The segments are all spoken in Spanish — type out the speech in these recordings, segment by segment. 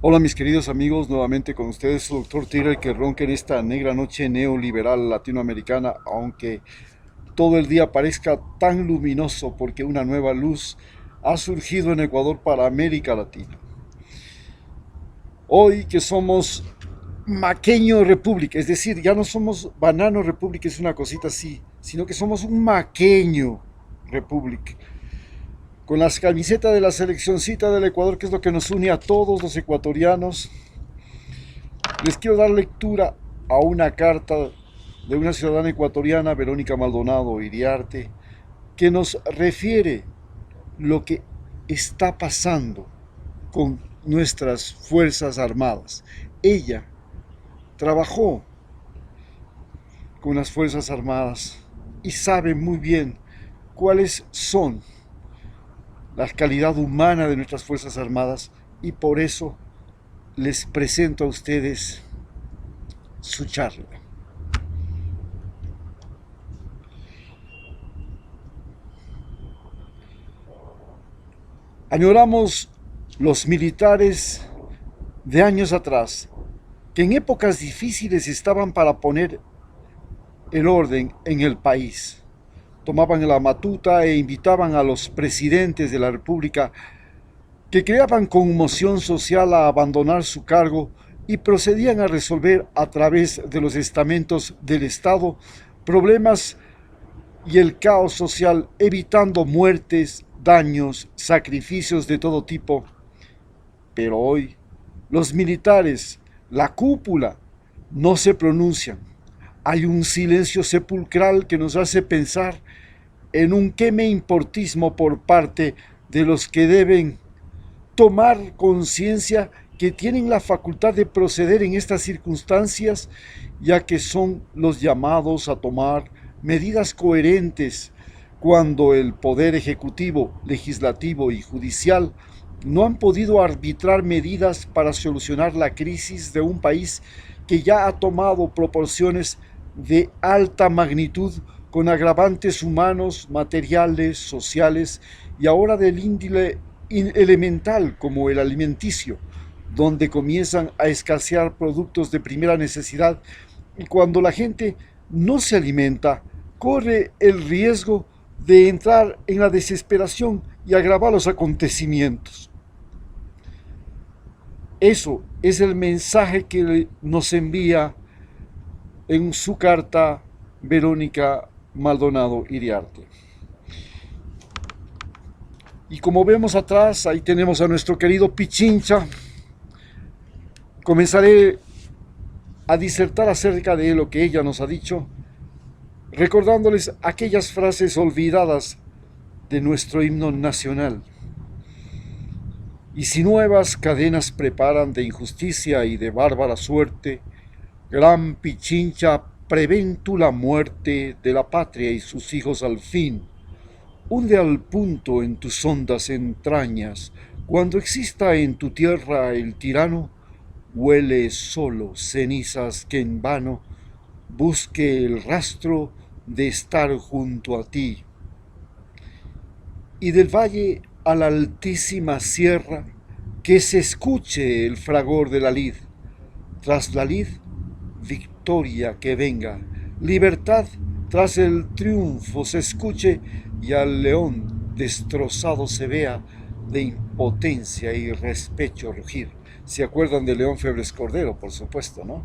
Hola mis queridos amigos, nuevamente con ustedes su doctor Tigre que ronca en esta negra noche neoliberal latinoamericana, aunque todo el día parezca tan luminoso porque una nueva luz ha surgido en Ecuador para América Latina. Hoy que somos Maqueño República, es decir, ya no somos Banano República, es una cosita así, sino que somos un Maqueño República, con las camisetas de la seleccioncita del Ecuador, que es lo que nos une a todos los ecuatorianos. Les quiero dar lectura a una carta de una ciudadana ecuatoriana, Verónica Maldonado Iriarte, que nos refiere lo que está pasando con nuestras Fuerzas Armadas. Ella trabajó con las Fuerzas Armadas y sabe muy bien cuáles son la calidad humana de nuestras Fuerzas Armadas y por eso les presento a ustedes su charla. Añoramos los militares de años atrás, que en épocas difíciles estaban para poner el orden en el país. Tomaban la batuta e invitaban a los presidentes de la República que creaban conmoción social a abandonar su cargo y procedían a resolver a través de los estamentos del Estado problemas y el caos social, evitando muertes, daños, sacrificios de todo tipo. Pero hoy los militares, la cúpula, no se pronuncian. Hay un silencio sepulcral que nos hace pensar en un qué me importismo por parte de los que deben tomar conciencia que tienen la facultad de proceder en estas circunstancias, ya que son los llamados a tomar medidas coherentes cuando el poder ejecutivo, legislativo y judicial no han podido arbitrar medidas para solucionar la crisis de un país que ya ha tomado proporciones de alta magnitud con agravantes humanos, materiales, sociales y ahora del índole elemental como el alimenticio, donde comienzan a escasear productos de primera necesidad y cuando la gente no se alimenta, corre el riesgo de entrar en la desesperación y agravar los acontecimientos. Eso es el mensaje que nos envía en su carta Verónica Maldonado Iriarte. Y como vemos atrás, ahí tenemos a nuestro querido Pichincha. Comenzaré a disertar acerca de lo que ella nos ha dicho, recordándoles aquellas frases olvidadas de nuestro himno nacional. Y si nuevas cadenas preparan de injusticia y de bárbara suerte, gran Pichincha, prevén tú la muerte de la patria y sus hijos al fin. Hunde al punto en tus hondas entrañas, cuando exista en tu tierra el tirano, huele solo cenizas que en vano busque el rastro de estar junto a ti. Y del valle a la altísima sierra, que se escuche el fragor de la lid. Tras la lid, victoria que venga, libertad tras el triunfo se escuche y al león destrozado se vea de impotencia y respeto rugir. ¿Se acuerdan de León Febres Cordero, por supuesto, no?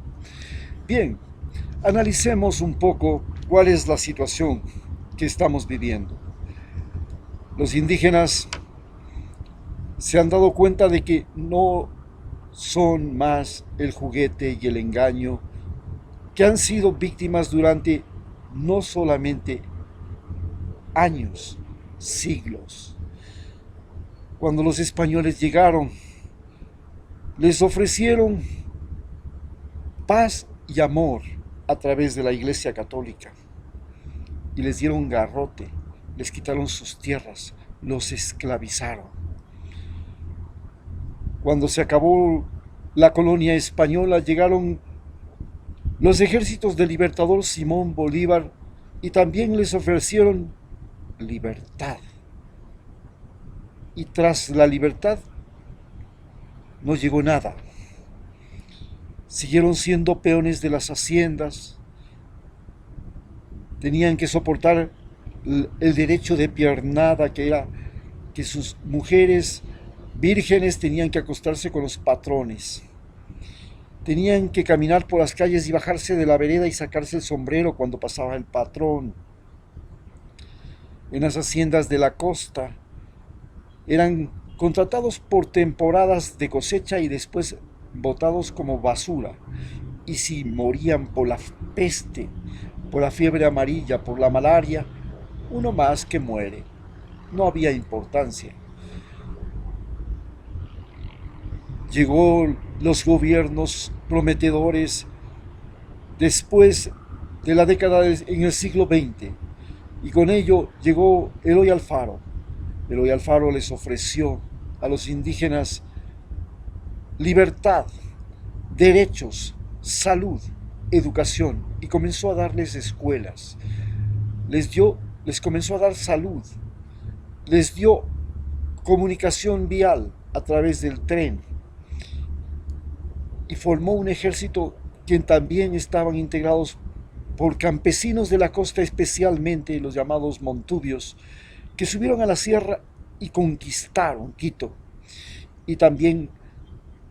Bien, analicemos un poco cuál es la situación que estamos viviendo. Los indígenas se han dado cuenta de que no son más el juguete y el engaño que han sido víctimas durante no solamente años, siglos. Cuando los españoles llegaron, les ofrecieron paz y amor a través de la Iglesia Católica y les dieron garrote, les quitaron sus tierras, los esclavizaron. Cuando se acabó la colonia española, llegaron los ejércitos del libertador Simón Bolívar y también les ofrecieron libertad. Y tras la libertad no llegó nada, siguieron siendo peones de las haciendas, tenían que soportar el derecho de piernada, que era que sus mujeres vírgenes tenían que acostarse con los patrones. Tenían que caminar por las calles y bajarse de la vereda y sacarse el sombrero cuando pasaba el patrón. En las haciendas de la costa eran contratados por temporadas de cosecha y después botados como basura. Y si morían por la peste, por la fiebre amarilla, por la malaria, uno más que muere. No había importancia. Llegó los gobiernos prometedores después de la década en el siglo XX y con ello llegó Eloy Alfaro. Eloy Alfaro les ofreció a los indígenas libertad, derechos, salud, educación y comenzó a darles escuelas. Les comenzó a dar salud, les dio comunicación vial a través del tren y formó un ejército que también estaban integrados por campesinos de la costa, especialmente los llamados montubios, que subieron a la sierra y conquistaron Quito. Y también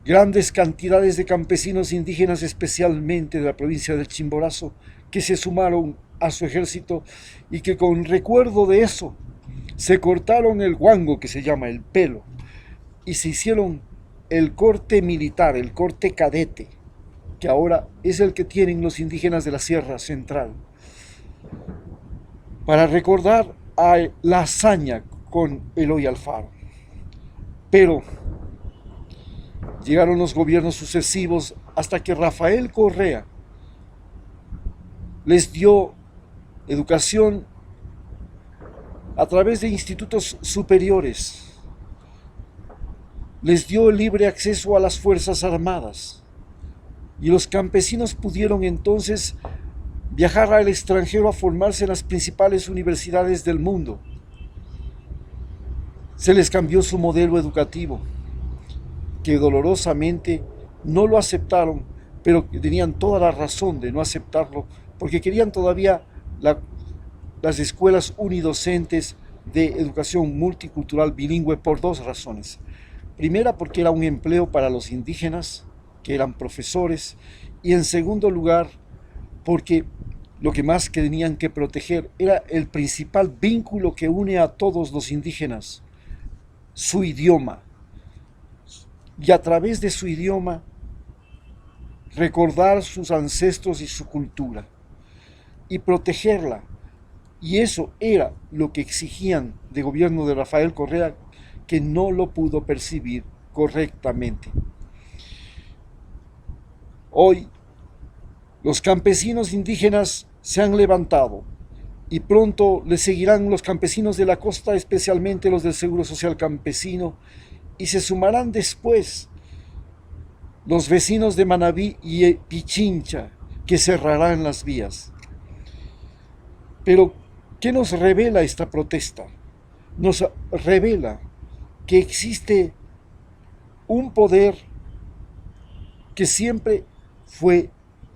grandes cantidades de campesinos indígenas, especialmente de la provincia del Chimborazo, que se sumaron a su ejército y que con recuerdo de eso se cortaron el guango, que se llama el pelo, y se hicieron el corte militar, el corte cadete, que ahora es el que tienen los indígenas de la Sierra Central, para recordar a la hazaña con Eloy Alfaro. Pero llegaron los gobiernos sucesivos hasta que Rafael Correa les dio educación a través de institutos superiores, les dio libre acceso a las Fuerzas Armadas y los campesinos pudieron entonces viajar al extranjero a formarse en las principales universidades del mundo. Se les cambió su modelo educativo, que dolorosamente no lo aceptaron, pero tenían toda la razón de no aceptarlo, porque querían todavía las escuelas unidocentes de educación multicultural bilingüe por dos razones. Primera, porque era un empleo para los indígenas, que eran profesores, y en segundo lugar, porque lo que más que tenían que proteger era el principal vínculo que une a todos los indígenas, su idioma. Y a través de su idioma, recordar sus ancestros y su cultura, y protegerla. Y eso era lo que exigían del gobierno de Rafael Correa, que no lo pudo percibir correctamente. Hoy, los campesinos indígenas se han levantado y pronto les seguirán los campesinos de la costa, especialmente los del Seguro Social Campesino, y se sumarán después los vecinos de Manabí y Pichincha, que cerrarán las vías. Pero, ¿qué nos revela esta protesta? Nos revela que existe un poder que siempre fue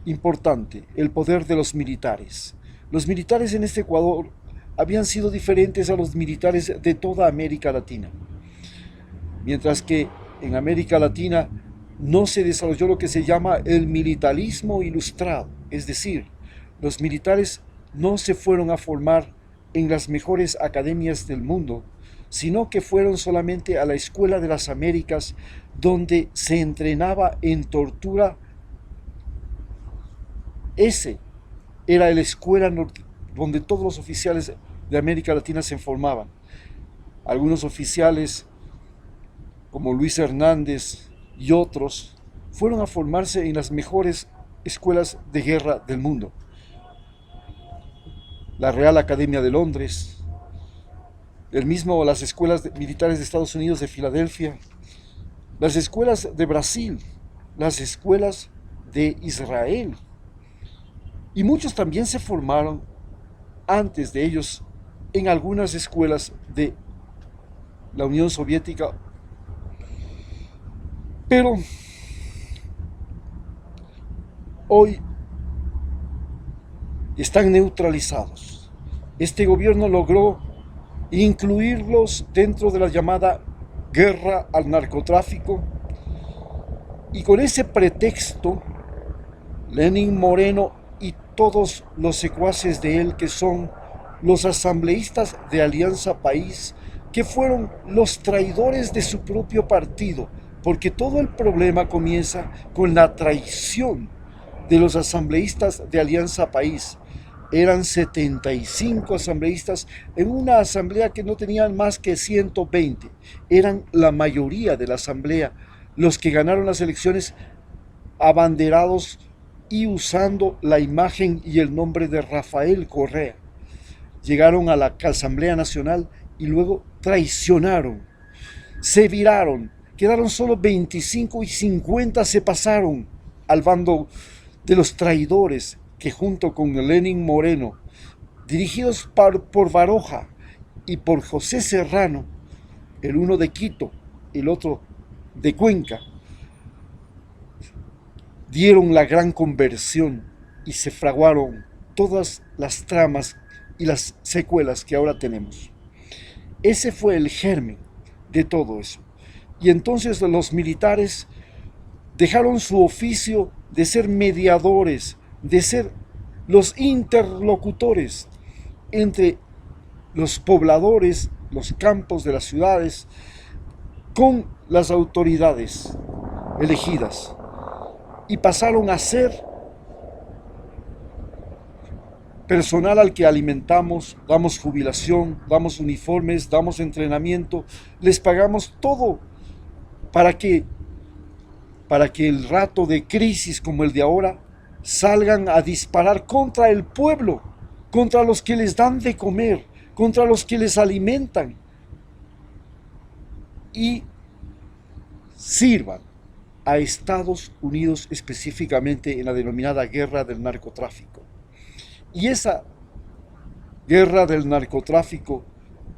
importante, el poder de los militares. Los militares en este Ecuador habían sido diferentes a los militares de toda América Latina. Mientras que en América Latina no se desarrolló lo que se llama el militarismo ilustrado, es decir, los militares no se fueron a formar en las mejores academias del mundo, sino que fueron solamente a la Escuela de las Américas, donde se entrenaba en tortura. Ese era la escuela donde todos los oficiales de América Latina se formaban. Algunos oficiales, como Luis Hernández y otros, fueron a formarse en las mejores escuelas de guerra del mundo. La Real Academia de Londres, las escuelas militares de Estados Unidos de Filadelfia, las escuelas de Brasil, las escuelas de Israel. Y muchos también se formaron antes de ellos en algunas escuelas de la Unión Soviética. Pero hoy están neutralizados. Este gobierno logró incluirlos dentro de la llamada guerra al narcotráfico, y con ese pretexto Lenín Moreno y todos los secuaces de él, que son los asambleístas de Alianza País, que fueron los traidores de su propio partido, porque todo el problema comienza con la traición de los asambleístas de Alianza País. Eran 75 asambleístas en una asamblea que no tenían más que 120. Eran la mayoría de la asamblea los que ganaron las elecciones, abanderados y usando la imagen y el nombre de Rafael Correa. Llegaron a la Asamblea Nacional y luego traicionaron, se viraron, quedaron solo 25 y 50 se pasaron al bando de los traidores, que junto con Lenín Moreno, dirigidos por Baroja y por José Serrano, el uno de Quito, el otro de Cuenca, dieron la gran conversión y se fraguaron todas las tramas y las secuelas que ahora tenemos. Ese fue el germen de todo eso. Y entonces los militares dejaron su oficio de ser mediadores, de ser los interlocutores entre los pobladores, los campos de las ciudades, con las autoridades elegidas, y pasaron a ser personal al que alimentamos, damos jubilación, damos uniformes, damos entrenamiento, les pagamos todo para que el rato de crisis como el de ahora salgan a disparar contra el pueblo, contra los que les dan de comer, contra los que les alimentan, y sirvan a Estados Unidos específicamente en la denominada guerra del narcotráfico. Y esa guerra del narcotráfico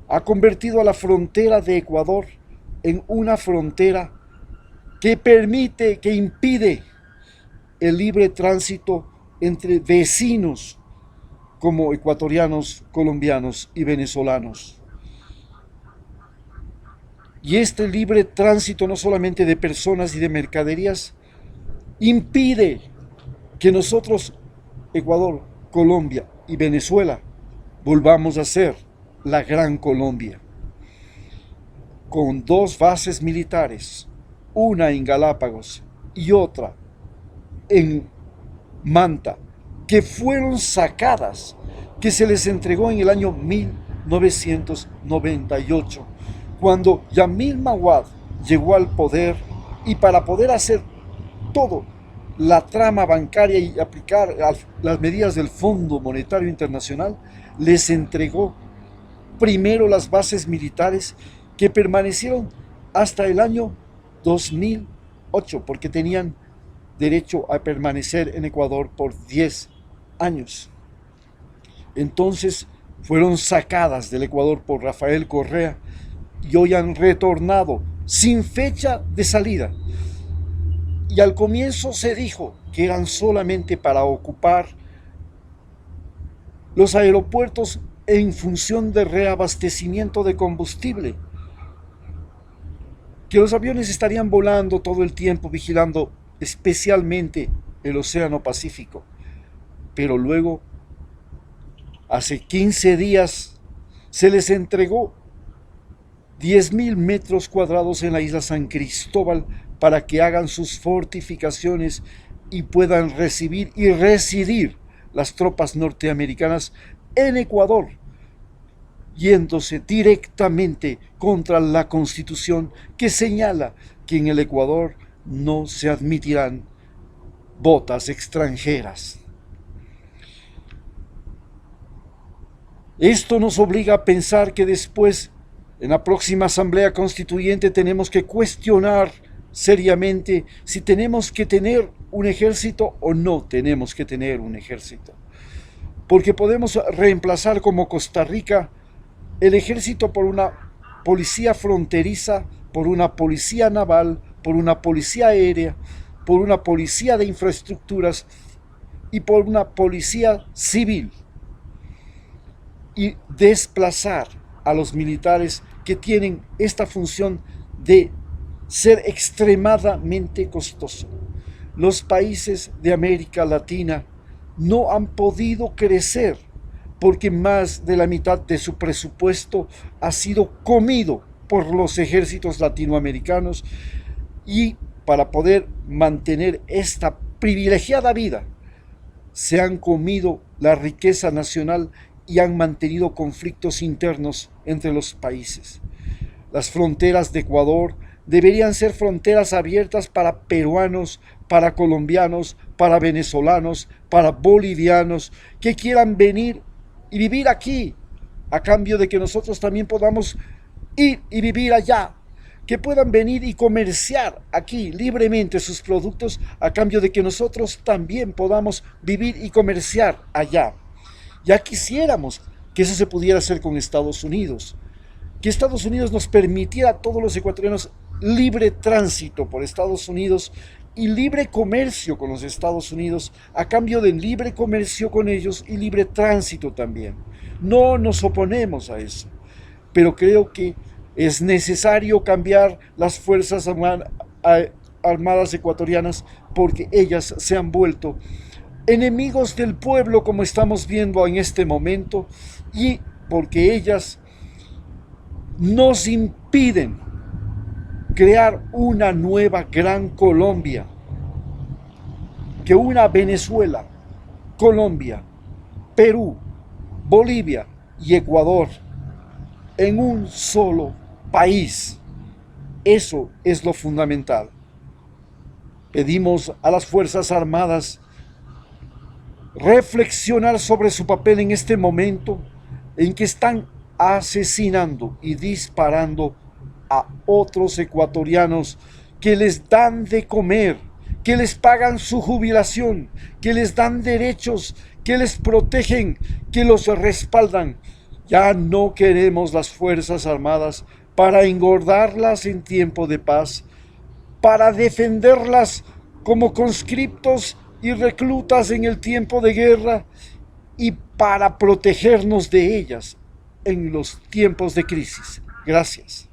ha convertido a la frontera de Ecuador en una frontera que permite, que impide el libre tránsito entre vecinos como ecuatorianos, colombianos y venezolanos. Y este libre tránsito, no solamente de personas y de mercaderías, impide que nosotros, Ecuador, Colombia y Venezuela, volvamos a ser la Gran Colombia, con 2 bases militares, una en Galápagos y otra en Manta, que fueron sacadas, que se les entregó en el año 1998, cuando Yamil Maguad llegó al poder, y para poder hacer todo la trama bancaria y aplicar las medidas del Fondo Monetario Internacional, les entregó primero las bases militares, que permanecieron hasta el año 2008, porque tenían derecho a permanecer en Ecuador por 10 años. Entonces fueron sacadas del Ecuador por Rafael Correa y hoy han retornado sin fecha de salida. Y al comienzo se dijo que eran solamente para ocupar los aeropuertos en función de reabastecimiento de combustible, que los aviones estarían volando todo el tiempo vigilando especialmente el Océano Pacífico. Pero luego, hace 15 días, se les entregó 10.000 metros cuadrados en la isla San Cristóbal para que hagan sus fortificaciones y puedan recibir y residir las tropas norteamericanas en Ecuador, yéndose directamente contra la Constitución, que señala que en el Ecuador no se admitirán botas extranjeras. Esto nos obliga a pensar que después, en la próxima Asamblea Constituyente, tenemos que cuestionar seriamente si tenemos que tener un ejército o no tenemos que tener un ejército. Porque podemos reemplazar, como Costa Rica, el ejército por una policía fronteriza, por una policía naval, por una policía aérea, por una policía de infraestructuras, y por una policía civil y desplazar a los militares que tienen esta función de ser extremadamente costoso. Los países de América Latina no han podido crecer porque más de la mitad de su presupuesto ha sido comido por los ejércitos latinoamericanos, y para poder mantener esta privilegiada vida se han comido la riqueza nacional y han mantenido conflictos internos entre los países. Las fronteras de Ecuador deberían ser fronteras abiertas para peruanos, para colombianos, para venezolanos, para bolivianos que quieran venir y vivir aquí, a cambio de que nosotros también podamos ir y vivir allá, que puedan venir y comerciar aquí libremente sus productos a cambio de que nosotros también podamos vivir y comerciar allá. Ya quisiéramos que eso se pudiera hacer con Estados Unidos, que Estados Unidos nos permitiera a todos los ecuatorianos libre tránsito por Estados Unidos y libre comercio con los Estados Unidos a cambio de libre comercio con ellos y libre tránsito también. No nos oponemos a eso, pero creo que es necesario cambiar las Fuerzas Armadas ecuatorianas porque ellas se han vuelto enemigos del pueblo, como estamos viendo en este momento, y porque ellas nos impiden crear una nueva gran Colombia, que una Venezuela, Colombia, Perú, Bolivia y Ecuador en un solo país. Eso es lo fundamental. Pedimos a las Fuerzas Armadas reflexionar sobre su papel en este momento en que están asesinando y disparando a otros ecuatorianos que les dan de comer, que les pagan su jubilación, que les dan derechos, que les protegen, que los respaldan. Ya no queremos las Fuerzas Armadas para engordarlas en tiempo de paz, para defenderlas como conscriptos y reclutas en el tiempo de guerra y para protegernos de ellas en los tiempos de crisis. Gracias.